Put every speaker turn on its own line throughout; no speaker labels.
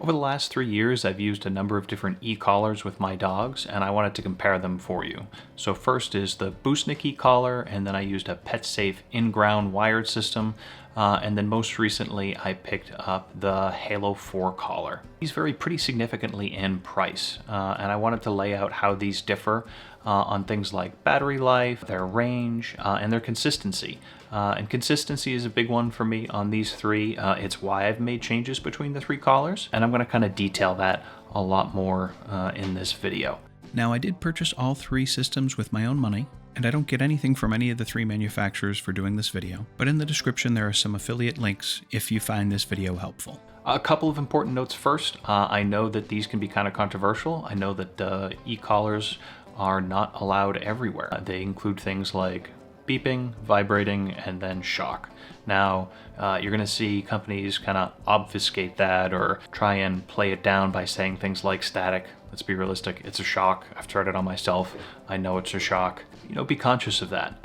Over the last 3 years, I've used a number of different e-collars with my dogs, and I wanted to compare them for you. So first is the Bousnic e-collar, and then I used a PetSafe in-ground wired system, and then most recently I picked up the Halo 4 collar. These vary pretty significantly in price, and I wanted to lay out how these differ on things like battery life, their range, and their consistency. And consistency is a big one for me on these three. It's why I've made changes between the three collars, and I'm going to kind of detail that a lot more in this video.
Now, I did purchase all three systems with my own money, and I don't get anything from any of the three manufacturers for doing this video, but in the description there are some affiliate links if you find this video helpful.
A couple of important notes first. I know that these can be kind of controversial. I know that e-collars are not allowed everywhere. They include things like beeping, vibrating, and then shock. Now, you're going to see companies kind of obfuscate that or try and play it down by saying things like static. Let's be realistic, it's a shock. I've tried it on myself. I know it's a shock. You know, be conscious of that.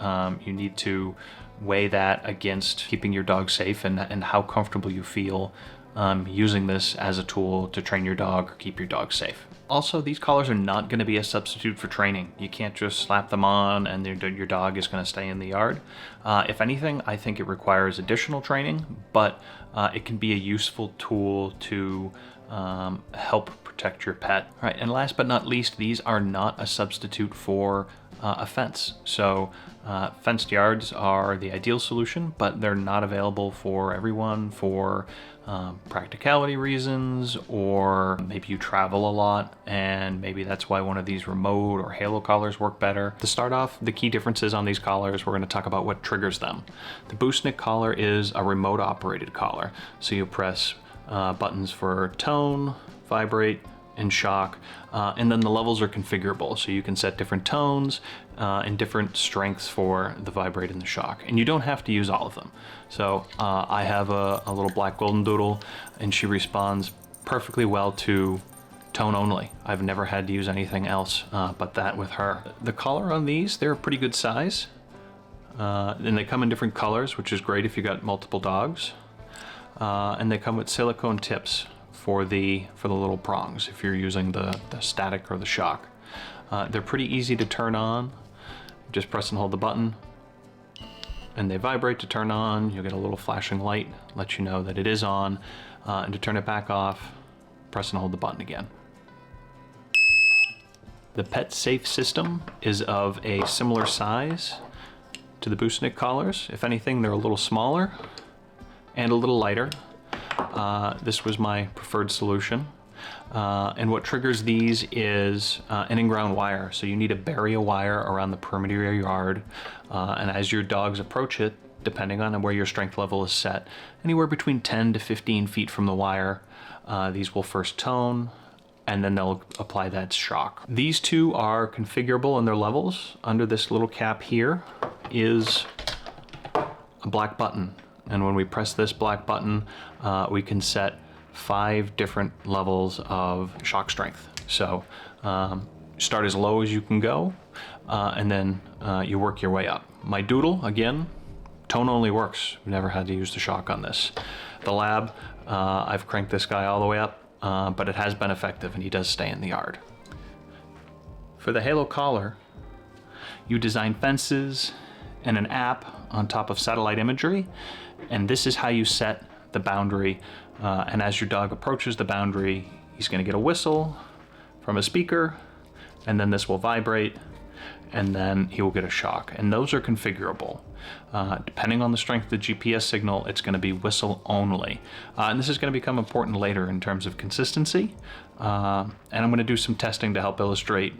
You need to weigh that against keeping your dog safe and how comfortable you feel using this as a tool to train your dog or keep your dog safe. Also, these collars are not going to be a substitute for training. You can't just slap them on and your dog is going to stay in the yard. If anything, I think it requires additional training, but it can be a useful tool to help protect your pet. All right, and last but not least, these are not a substitute for a fence. So fenced yards are the ideal solution, but they're not available for everyone for practicality reasons, or maybe you travel a lot and maybe that's why one of these remote or Halo collars work better. To start off, the key differences on these collars, we're going to talk about what triggers them. The Bousnic collar is a remote operated collar, so you press buttons for tone, vibrate, and shock, and then the levels are configurable, so you can set different tones and different strengths for the vibrate and the shock, and you don't have to use all of them. So I have a little black golden doodle, and she responds perfectly well to tone only. I've never had to use anything else but that with her. The collar on these, they're a pretty good size, and they come in different colors, which is great if you got multiple dogs, and they come with silicone tips for the little prongs if you're using the static or the shock. They're pretty easy to turn on. Just press and hold the button and they vibrate to turn on. You'll get a little flashing light, let you know that it is on, and to turn it back off, press and hold the button again. The PetSafe system is of a similar size to the Bousnic collars. If anything, they're a little smaller and a little lighter. This was my preferred solution. And what triggers these is an in-ground wire. So you need to bury a wire around the perimeter of your yard. And as your dogs approach it, depending on where your strength level is set, anywhere between 10 to 15 feet from the wire, these will first tone, and then they'll apply that shock. These two are configurable in their levels. Under this little cap here is a black button. And when we press this black button, we can set 5 different levels of shock strength. So start as low as you can go, and then you work your way up. My doodle, again, tone only works. We've never had to use the shock on this. The lab, I've cranked this guy all the way up, but it has been effective and he does stay in the yard. For the Halo collar, you design fences and an app on top of satellite imagery, and this is how you set the boundary, and as your dog approaches the boundary, he's going to get a whistle from a speaker, and then this will vibrate, and then he will get a shock, and those are configurable. Depending on the strength of the GPS signal, it's going to be whistle only, and this is going to become important later in terms of consistency, and I'm going to do some testing to help illustrate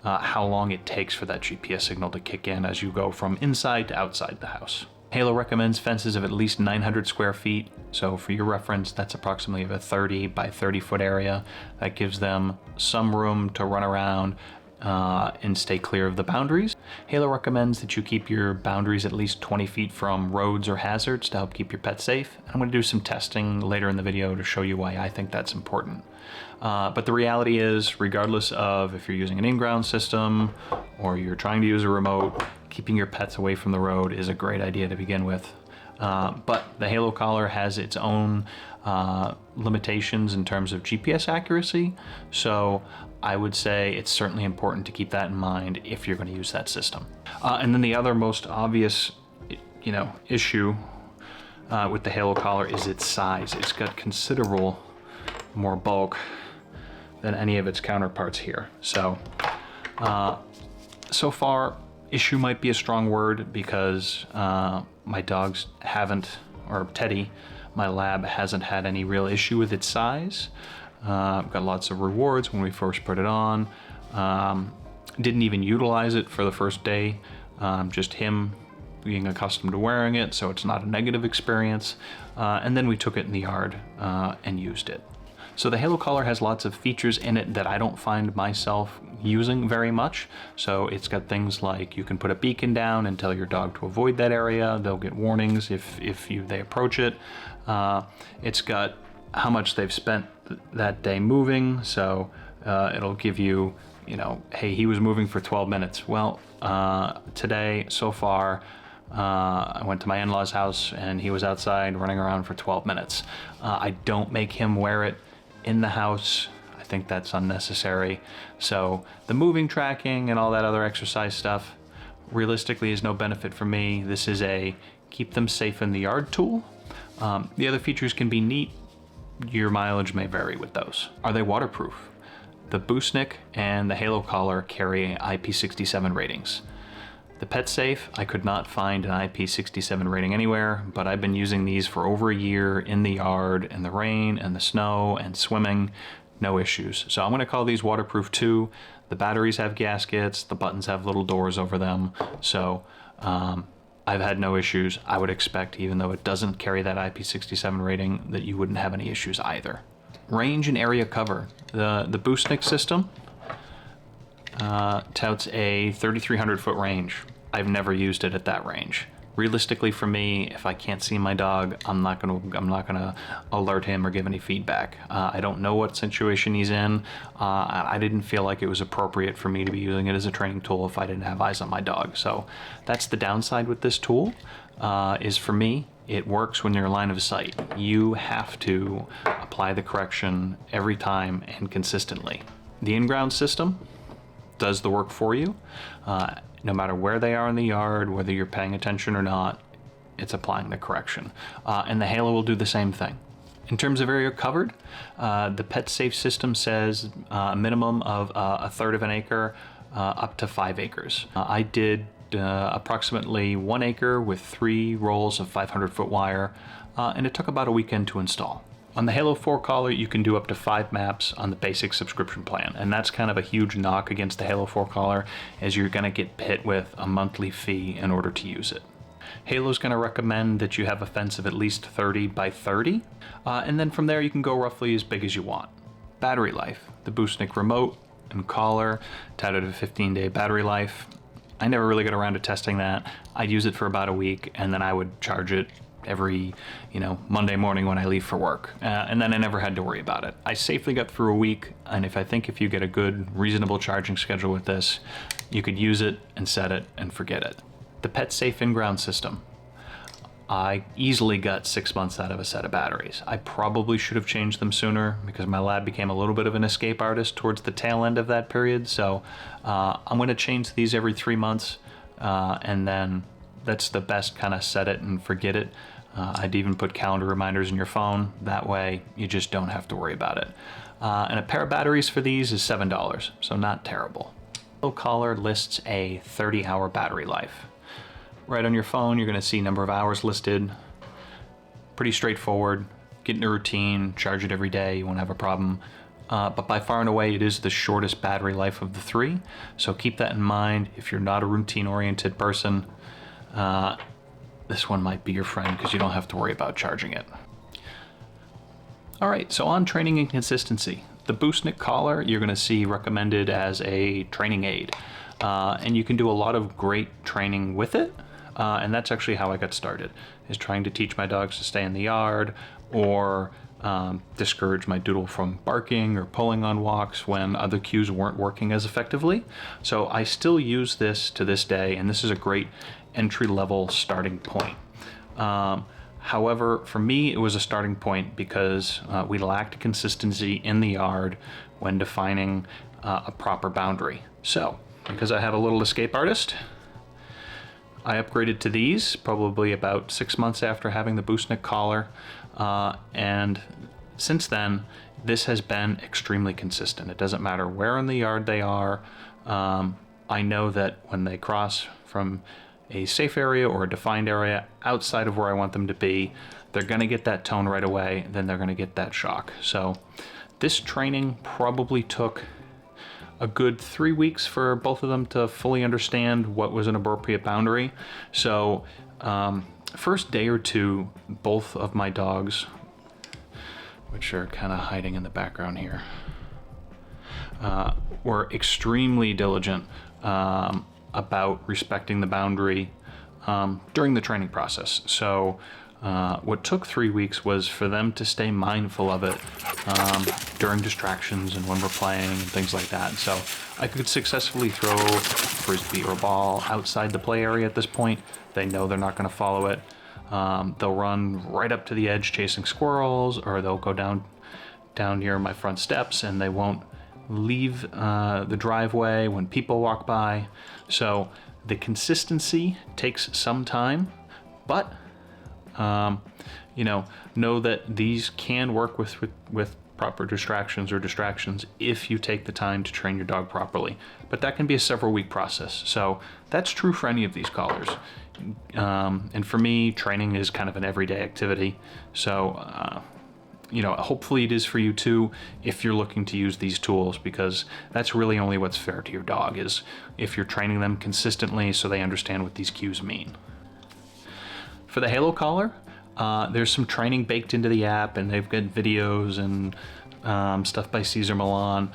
how long it takes for that GPS signal to kick in as you go from inside to outside the house. Halo recommends fences of at least 900 square feet, so for your reference, that's approximately a 30 by 30 foot area. That gives them some room to run around and stay clear of the boundaries. Halo recommends that you keep your boundaries at least 20 feet from roads or hazards to help keep your pet safe. I'm going to do some testing later in the video to show you why I think that's important. But the reality is, regardless of if you're using an in-ground system or you're trying to use a remote, keeping your pets away from the road is a great idea to begin with. But the Halo collar has its own limitations in terms of GPS accuracy. So I would say it's certainly important to keep that in mind if you're going to use that system. And then the other most obvious, issue with the Halo collar is its size. It's got considerable more bulk than any of its counterparts here. So, so far, issue might be a strong word because my dogs haven't, or Teddy, my lab, hasn't had any real issue with its size. Got lots of rewards when we first put it on. Didn't even utilize it for the first day, just him being accustomed to wearing it, so it's not a negative experience. And then we took it in the yard and used it. So the Halo collar has lots of features in it that I don't find myself using very much. So it's got things like you can put a beacon down and tell your dog to avoid that area. They'll get warnings if they approach it. It's got how much they've spent that day moving. So it'll give you, hey, he was moving for 12 minutes. Well, today, so far, I went to my in-laws' house and he was outside running around for 12 minutes. I don't make him wear it in the house. I think that's unnecessary. So the moving tracking and all that other exercise stuff realistically is no benefit for me. This is a keep them safe in the yard tool. The other features can be neat. Your mileage may vary with those. Are they waterproof? The Bousnic and the Halo collar carry IP67 ratings. The Pet Safe, I could not find an IP67 rating anywhere, but I've been using these for over a year in the yard, in the rain, and the snow, and swimming, no issues. So I'm gonna call these waterproof too. The batteries have gaskets, the buttons have little doors over them, so I've had no issues. I would expect, even though it doesn't carry that IP67 rating, that you wouldn't have any issues either. Range and area cover. The Bousnic system touts a 3,300 foot range. I've never used it at that range. Realistically, for me, if I can't see my dog, I'm not gonna alert him or give any feedback. I don't know what situation he's in. I didn't feel like it was appropriate for me to be using it as a training tool if I didn't have eyes on my dog. So that's the downside with this tool. Is for me, it works when you're in line of sight. You have to apply the correction every time and consistently. The in-ground system does the work for you. No matter where they are in the yard, whether you're paying attention or not, it's applying the correction. And the Halo will do the same thing. In terms of area covered, the Pet Safe system says a minimum of a third of an acre up to 5 acres. I did approximately 1 acre with 3 rolls of 500 foot wire, and it took about a weekend to install. On the Halo 4 collar, you can do up to 5 maps on the basic subscription plan, and that's kind of a huge knock against the Halo 4 collar, as you're going to get hit with a monthly fee in order to use it. Halo's going to recommend that you have a fence of at least 30 by 30, and then from there you can go roughly as big as you want. Battery life. The Bousnic remote and collar touted a 15-day battery life. I never really got around to testing that. I'd use it for about a week, and then I would charge it every Monday morning when I leave for work, and then I never had to worry about it. I safely got through a week, and if you get a good reasonable charging schedule with this, you could use it and set it and forget it. The Pet Safe in-ground system. I easily got 6 months out of a set of batteries. I probably should have changed them sooner because my lab became a little bit of an escape artist towards the tail end of that period, so I'm going to change these every 3 months, and then that's the best kind of set it and forget it. I'd even put calendar reminders in your phone. That way you just don't have to worry about it. And a pair of batteries for these is $7, so not terrible. The collar lists a 30-hour battery life. Right on your phone, you're going to see number of hours listed. Pretty straightforward. Get in a routine, charge it every day, you won't have a problem. But by far and away, it is the shortest battery life of the 3. So keep that in mind if you're not a routine-oriented person. This one might be your friend because you don't have to worry about charging it. All right, so on training and consistency. The Bousnic collar you're going to see recommended as a training aid. And you can do a lot of great training with it. And that's actually how I got started, is trying to teach my dogs to stay in the yard or discourage my doodle from barking or pulling on walks when other cues weren't working as effectively. So I still use this to this day, and this is a great entry-level starting point. However, for me, it was a starting point because we lacked consistency in the yard when defining a proper boundary. So, because I have a little escape artist, I upgraded to these probably about 6 months after having the Bousnic collar, and since then, this has been extremely consistent. It doesn't matter where in the yard they are. I know that when they cross from a safe area or a defined area outside of where I want them to be, they're going to get that tone right away, then they're going to get that shock. So this training probably took a good 3 weeks for both of them to fully understand what was an appropriate boundary. So first day or two, both of my dogs, which are kind of hiding in the background here, were extremely diligent about respecting the boundary during the training process. So what took 3 weeks was for them to stay mindful of it during distractions and when we're playing and things like that. So I could successfully throw a frisbee or a ball outside the play area at this point. They know they're not going to follow it. They'll run right up to the edge chasing squirrels, or they'll go down near my front steps, and they won't leave the driveway when people walk by. So the consistency takes some time, but know that these can work with proper distractions if you take the time to train your dog properly. But that can be a several week process. So that's true for any of these collars. And for me, training is kind of an everyday activity. So hopefully it is for you too if you're looking to use these tools, because that's really only what's fair to your dog, is if you're training them consistently so they understand what these cues mean. For the Halo collar, there's some training baked into the app, and they've got videos and stuff by Cesar Millan.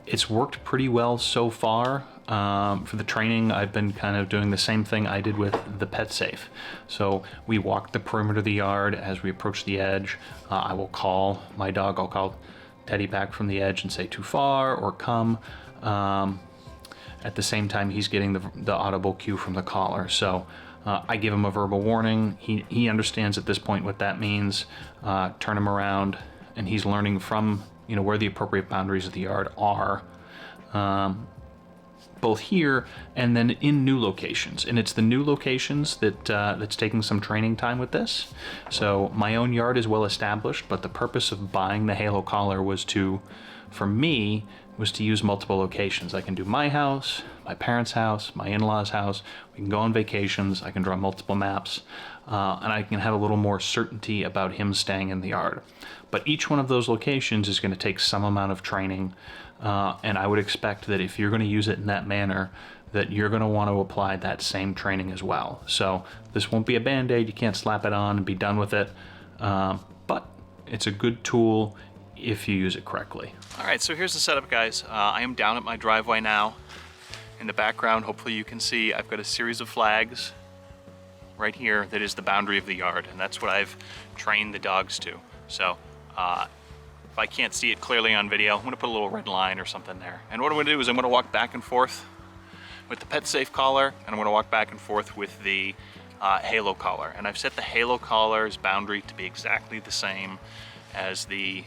It's worked pretty well so far. For the training, I've been kind of doing the same thing I did with the Pet Safe. So we walk the perimeter of the yard. As we approach the edge, I will call my dog. I'll call Teddy back from the edge and say too far or come. At the same time, he's getting the audible cue from the collar. So I give him a verbal warning. He understands at this point what that means. Turn him around, and he's learning from where the appropriate boundaries of the yard are. Both here and then in new locations. And it's the new locations that's taking some training time with this. So my own yard is well established, but the purpose of buying the Halo collar was to use multiple locations. I can do my house, my parents' house, my in-laws' house. We can go on vacations. I can draw multiple maps, and I can have a little more certainty about him staying in the yard. But each one of those locations is going to take some amount of training. And I would expect that if you're going to use it in that manner, that you're going to want to apply that same training as well. So this won't be a Band-Aid. You can't slap it on and be done with it. But it's a good tool if you use it correctly. All right, so here's the setup, guys. I am down at my driveway now. In the background, hopefully you can see, I've got a series of flags right here that is the boundary of the yard, and that's what I've trained the dogs to. So if I can't see it clearly on video, I'm gonna put a little red line or something there. And what I'm gonna do is I'm gonna walk back and forth with the Pet Safe collar, and I'm gonna walk back and forth with the Halo collar. And I've set the Halo collar's boundary to be exactly the same as the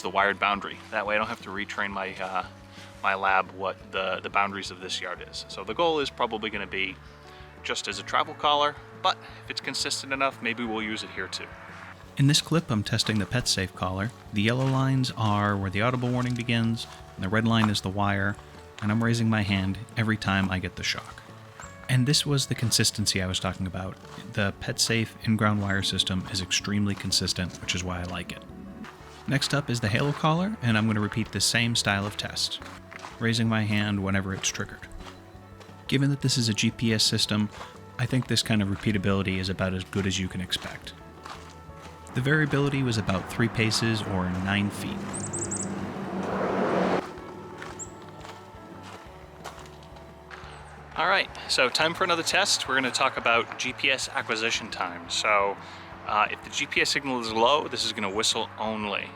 wired boundary. That way I don't have to retrain my lab what the boundaries of this yard is. So the goal is probably gonna be just as a travel collar, but if it's consistent enough, maybe we'll use it here too.
In this clip, I'm testing the Pet Safe collar. The yellow lines are where the audible warning begins, and the red line is the wire, and I'm raising my hand every time I get the shock. And this was the consistency I was talking about. The Pet Safe in-ground wire system is extremely consistent, which is why I like it. Next up is the Halo collar, and I'm going to repeat the same style of test, raising my hand whenever it's triggered. Given that this is a GPS system, I think this kind of repeatability is about as good as you can expect. The variability was about 3 paces or 9 feet.
All right, so time for another test. We're going to talk about GPS acquisition time. So if the GPS signal is low, this is going to whistle only.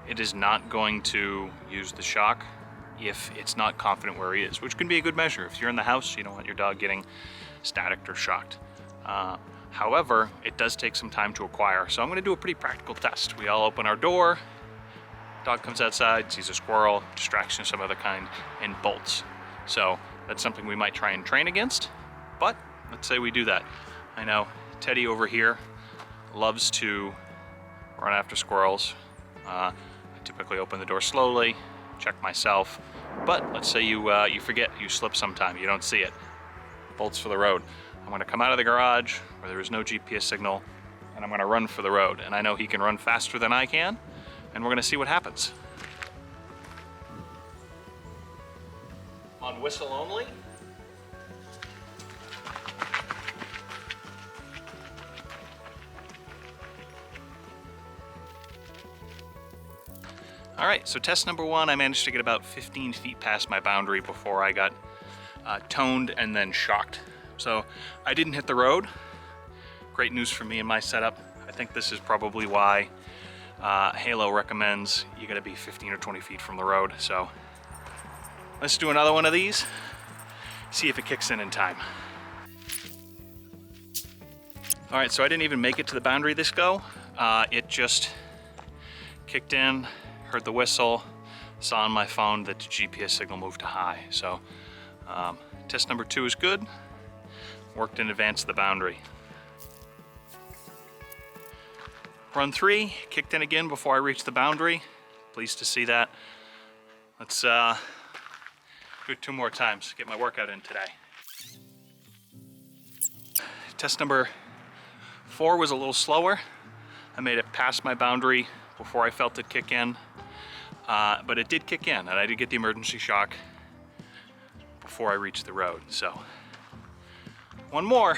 It is not going to use the shock if it's not confident where he is, which can be a good measure. If you're in the house, you don't want your dog getting staticked or shocked. However, it does take some time to acquire. So I'm gonna do a pretty practical test. We all open our door, dog comes outside, sees a squirrel, distraction of some other kind, and bolts. So that's something we might try and train against, but let's say we do that. I know Teddy over here loves to run after squirrels. I typically open the door slowly, check myself, but let's say you forget, you slip sometime, you don't see it. Bolts for the road. I'm gonna come out of the garage where there is no GPS signal, and I'm gonna run for the road. And I know he can run faster than I can, and we're gonna see what happens. On whistle only. All right, so test number one, I managed to get about 15 feet past my boundary before I got toned and then shocked. So I didn't hit the road. Great news for me in my setup. I think this is probably why Halo recommends you gotta be 15 or 20 feet from the road. So let's do another one of these, see if it kicks in time. All right, so I didn't even make it to the boundary this go. It just kicked in, heard the whistle, saw on my phone that the GPS signal moved to high. So test number two is good. Worked in advance of the boundary. Run three, kicked in again before I reached the boundary. Pleased to see that. Let's do it 2 more times, get my workout in today. Test number 4 was a little slower. I made it past my boundary before I felt it kick in, but it did kick in, and I did get the emergency shock before I reached the road. So, one more.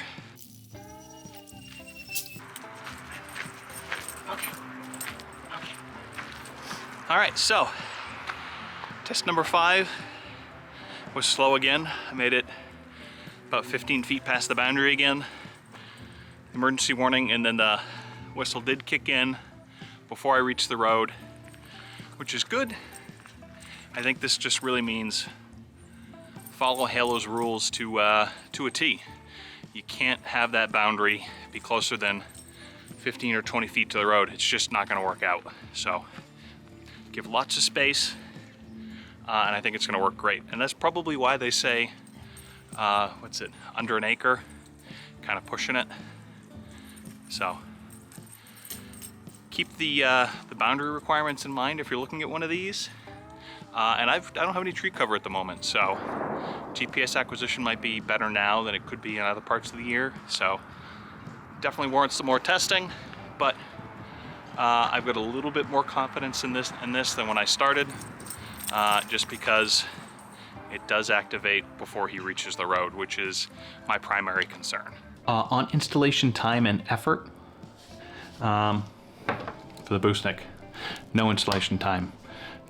Okay. All right, so test number 5 was slow again. I made it about 15 feet past the boundary again. Emergency warning, and then the whistle did kick in before I reached the road, which is good. I think this just really means follow Halo's rules to a T. You can't have that boundary be closer than 15 or 20 feet to the road. It's just not gonna work out. So give lots of space, and I think it's gonna work great. And that's probably why they say, under an acre, kind of pushing it. So keep the boundary requirements in mind if you're looking at one of these. And I don't have any tree cover at the moment, so GPS acquisition might be better now than it could be in other parts of the year. So definitely warrants some more testing, but I've got a little bit more confidence in this than when I started, just because it does activate before he reaches the road, which is my primary concern. On installation time and effort, for the Bousnic, no installation time.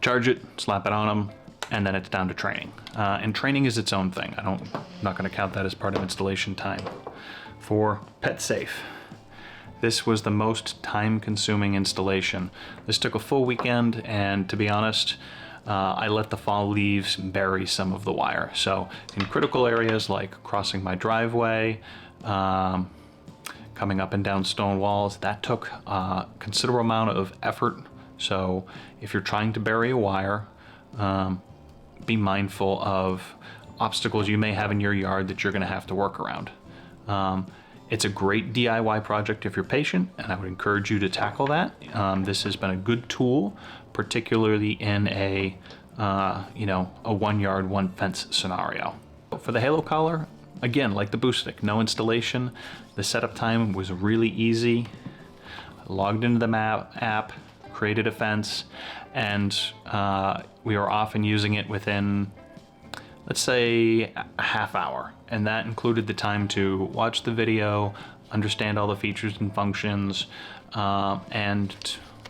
Charge it, slap it on him, and then it's down to training. And training is its own thing. I'm not gonna count that as part of installation time. For Pet Safe, this was the most time-consuming installation. This took a full weekend, and to be honest, I let the fall leaves bury some of the wire. So in critical areas like crossing my driveway, coming up and down stone walls, that took a considerable amount of effort. So if you're trying to bury a wire, be mindful of obstacles you may have in your yard that you're gonna have to work around. It's a great DIY project if you're patient, and I would encourage you to tackle that. This has been a good tool, particularly in a 1 yard, 1 fence scenario. For the Halo collar, again, like the Bousnic, no installation. The setup time was really easy. Logged into the app, created a fence, and we were often using it within, let's say, a half hour. And that included the time to watch the video, understand all the features and functions, and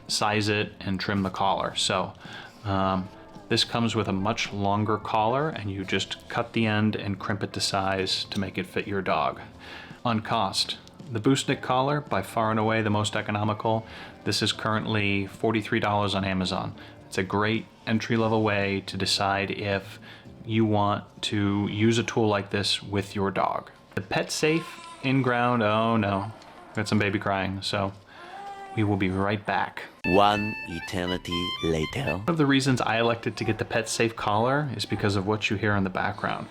size it and trim the collar. So this comes with a much longer collar, and you just cut the end and crimp it to size to make it fit your dog. On cost, the Bousnic collar, by far and away the most economical. This is currently $43 on Amazon. It's a great entry-level way to decide if you want to use a tool like this with your dog. The Pet Safe in-ground, oh no, Got some baby crying, so we will be right back.
One eternity later.
One of the reasons I elected to get the pet safe collar is because of what you hear in the background.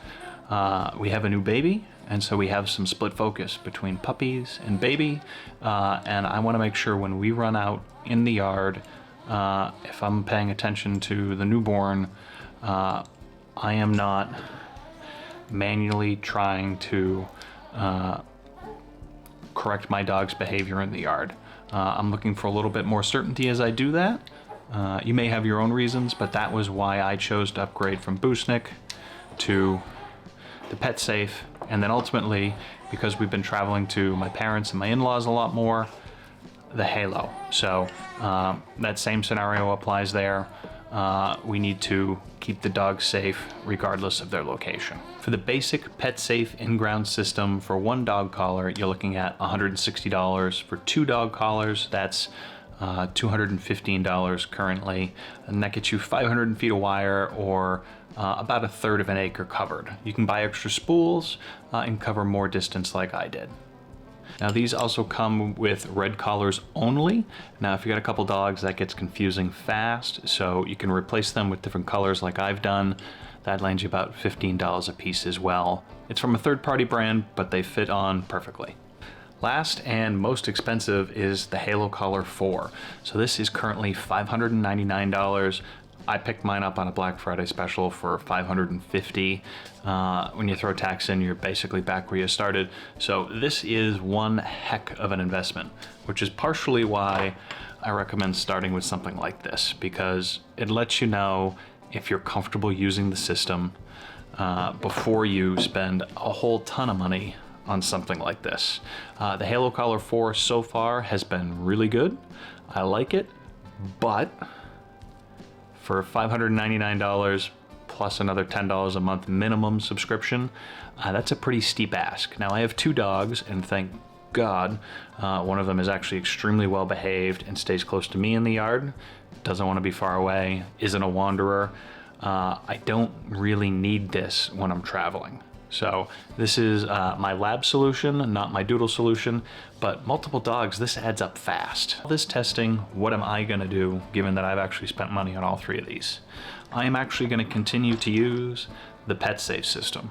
We have a new baby, and so we have some split focus between puppies and baby, and I want to make sure when we run out in the yard, if I'm paying attention to the newborn, I am not manually trying to correct my dog's behavior in the yard. I'm looking for a little bit more certainty as I do that. You may have your own reasons, but that was why I chose to upgrade from Bousnic to the pet safe, and then ultimately, because we've been traveling to my parents and my in-laws a lot more, the Halo. So that same scenario applies there. We need to keep the dogs safe regardless of their location. For the basic pet safe in-ground system, for one dog collar, you're looking at $160. For two dog collars, that's $215 currently, and that gets you 500 feet of wire, or about 1/3 of an acre covered. You can buy extra spools and cover more distance like I did. Now these also come with red collars only. Now if you got a couple dogs, that gets confusing fast, so you can replace them with different colors like I've done. That lands you about $15 a piece as well. It's from a third-party brand, but they fit on perfectly. Last and most expensive is the Halo Collar 4. So this is currently $599. I picked mine up on a Black Friday special for $550. When you throw tax in, you're basically back where you started. So this is one heck of an investment, which is partially why I recommend starting with something like this, because it lets you know if you're comfortable using the system before you spend a whole ton of money on something like this. The Halo Collar 4 so far has been really good. I like it, but for $599 plus another $10 a month minimum subscription, that's a pretty steep ask. Now I have two dogs, and thank God, one of them is actually extremely well behaved and stays close to me in the yard, doesn't want to be far away, isn't a wanderer. I don't really need this when I'm traveling. So this is my lab solution, not my doodle solution, but multiple dogs, this adds up fast. This testing, what am I gonna do, given that I've actually spent money on all three of these? I am actually gonna continue to use the pet safe system,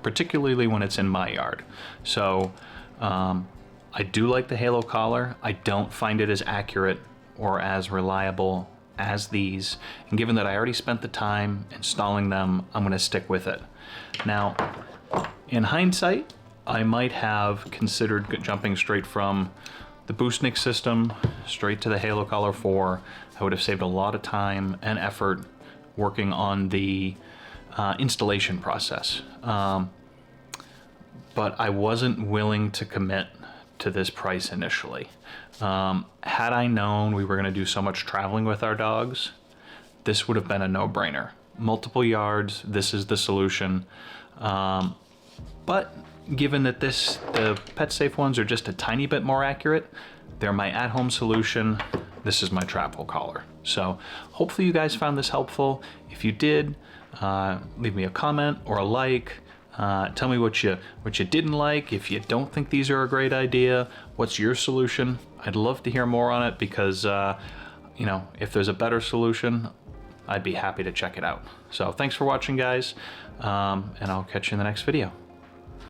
particularly when it's in my yard. So I do like the Halo Collar. I don't find it as accurate or as reliable as these, and given that I already spent the time installing them, I'm gonna stick with it. Now, in hindsight, I might have considered jumping straight from the Bousnic system straight to the Halo Collar 4. I would have saved a lot of time and effort working on the installation process. But I wasn't willing to commit to this price initially. Had I known we were going to do so much traveling with our dogs, this would have been a no-brainer. Multiple yards, this is the solution. But given that the pet safe ones are just a tiny bit more accurate, they're my at-home solution. This is my travel collar. So hopefully you guys found this helpful. If you did, leave me a comment or a like. Tell me what you didn't like. If you don't think these are a great idea, what's your solution? I'd love to hear more on it, because you know, if there's a better solution, I'd be happy to check it out. So thanks for watching, guys, and I'll catch you in the next video.